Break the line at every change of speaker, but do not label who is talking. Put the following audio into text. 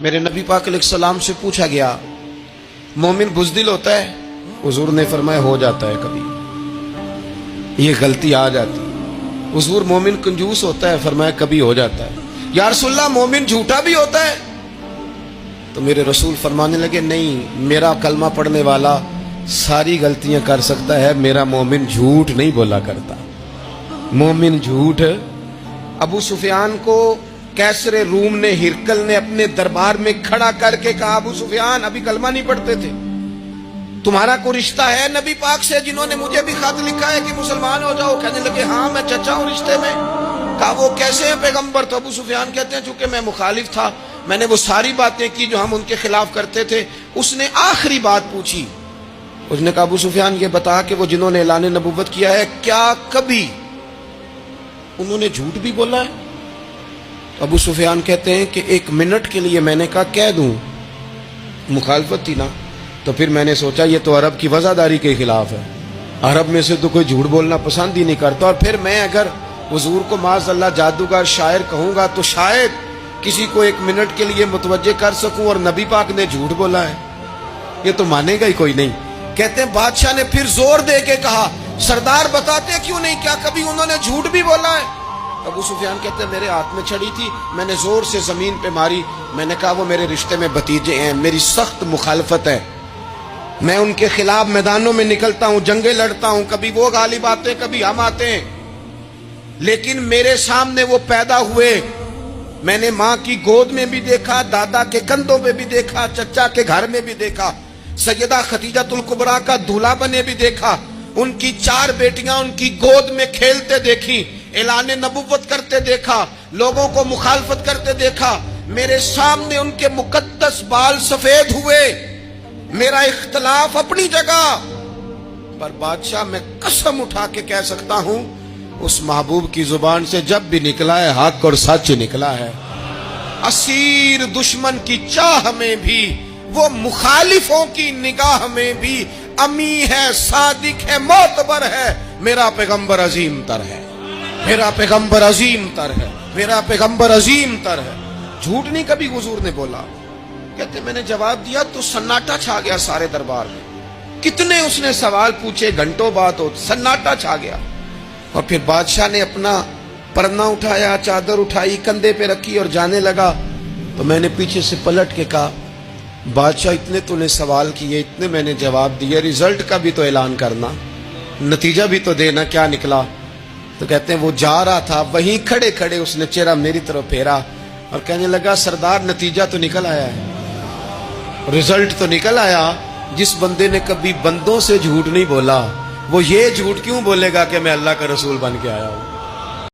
میرے نبی پاک علیہ السلام سے پوچھا گیا مومن بزدل ہوتا ہے؟ حضور نے فرمایا ہو جاتا ہے، کبھی یہ غلطی آ جاتی ہے۔ حضور مومن کنجوس ہوتا ہے؟ فرمایا کبھی ہو جاتا ہے۔ یا رسول اللہ مومن جھوٹا بھی ہوتا ہے؟ تو میرے رسول فرمانے لگے نہیں، میرا کلمہ پڑھنے والا ساری غلطیاں کر سکتا ہے، میرا مومن جھوٹ نہیں بولا کرتا۔ مومن جھوٹ۔ ابو سفیان کو کیسر روم نے، ہرکل نے اپنے دربار میں کھڑا کر کے کہا ابو سفیان ابھی کلمہ نہیں پڑھتے تھے، تمہارا کوئی رشتہ ہے نبی پاک سے جنہوں نے مجھے بھی خط لکھا ہے کہ مسلمان ہو جاؤ؟ کہنے لگے ہاں میں چچا ہوں رشتے میں۔ کہا وہ کیسے ہیں پیغمبر؟ تو ابو سفیان کہتے ہیں چونکہ میں مخالف تھا، میں نے وہ ساری باتیں کی جو ہم ان کے خلاف کرتے تھے۔ اس نے آخری بات پوچھی، اس نے کہا ابو سفیان یہ بتا کہ وہ جنہوں نے اعلان نبوت کیا ہے کیا کبھی انہوں نے جھوٹ بھی بولا ہے؟ ابو سفیان کہتے ہیں کہ ایک منٹ کے لیے میں نے کہا کہہ دوں، مخالفت تھی نا، تو پھر میں نے سوچا یہ تو عرب کی وزاداری کے خلاف ہے، عرب میں سے تو کوئی جھوٹ بولنا پسند ہی نہیں کرتا، اور پھر میں اگر حضور کو معاذ اللہ جادوگر شاعر کہوں گا تو شاید کسی کو ایک منٹ کے لیے متوجہ کر سکوں، اور نبی پاک نے جھوٹ بولا ہے، یہ تو مانے گا ہی کوئی نہیں۔ کہتے ہیں بادشاہ نے پھر زور دے کے کہا سردار بتاتے کیوں نہیں، کیا کبھی انہوں نے جھوٹ بھی بولا ہے؟ ابو سفیان کہتے ہیں میرے ہاتھ میں چھڑی تھی، میں نے زور سے زمین پہ ماری، میں نے کہا وہ میرے رشتے میں بھتیجے ہیں، میری سخت مخالفت ہے، میں ان کے خلاف میدانوں میں نکلتا ہوں، جنگیں لڑتا ہوں، کبھی وہ غالب آتے ہیں کبھی ہم آتے ہیں، لیکن میرے سامنے وہ پیدا ہوئے، میں نے ماں کی گود میں بھی دیکھا، دادا کے کندھوں میں بھی دیکھا، چچا کے گھر میں بھی دیکھا، سیدہ خدیجہ الکبریٰ کا دولہا بنے بھی دیکھا، ان کی 4 بیٹیاں ان کی گود میں کھیلتے دیکھی، اعلان نبوت کرتے دیکھا، لوگوں کو مخالفت کرتے دیکھا، میرے سامنے ان کے مقدس بال سفید ہوئے، میرا اختلاف اپنی جگہ، پر بادشاہ میں قسم اٹھا کے کہہ سکتا ہوں اس محبوب کی زبان سے جب بھی نکلا ہے حق اور سچ نکلا ہے۔ اسیر دشمن کی چاہ میں بھی، وہ مخالفوں کی نگاہ میں بھی امی ہے، صادق ہے، معتبر ہے، میرا پیغمبر عظیم تر ہے، میرا پیغمبر عظیم تر ہے، میرا پیغمبر عظیم تر ہے۔ جھوٹ نہیں کبھی حضور نے بولا۔ کہتے میں نے جواب دیا تو سناٹا چھا گیا سارے دربار میں، کتنے اس نے سوال پوچھے، گھنٹوں بات ہو، سناٹا چھا گیا، اور پھر بادشاہ نے اپنا پرنا اٹھایا، چادر اٹھائی، کندھے پہ رکھی اور جانے لگا، تو میں نے پیچھے سے پلٹ کے کہا بادشاہ اتنے تو نے سوال کیے، اتنے میں نے جواب دیے، رزلٹ کا بھی تو اعلان کرنا، نتیجہ بھی تو دینا، کیا نکلا؟ تو کہتے ہیں وہ جا رہا تھا، وہیں کھڑے کھڑے اس نے چہرہ میری طرف پھیرا اور کہنے لگا سردار نتیجہ تو نکل آیا ہے، رزلٹ تو نکل آیا۔ جس بندے نے کبھی بندوں سے جھوٹ نہیں بولا وہ یہ جھوٹ کیوں بولے گا کہ میں اللہ کا رسول بن کے آیا ہوں؟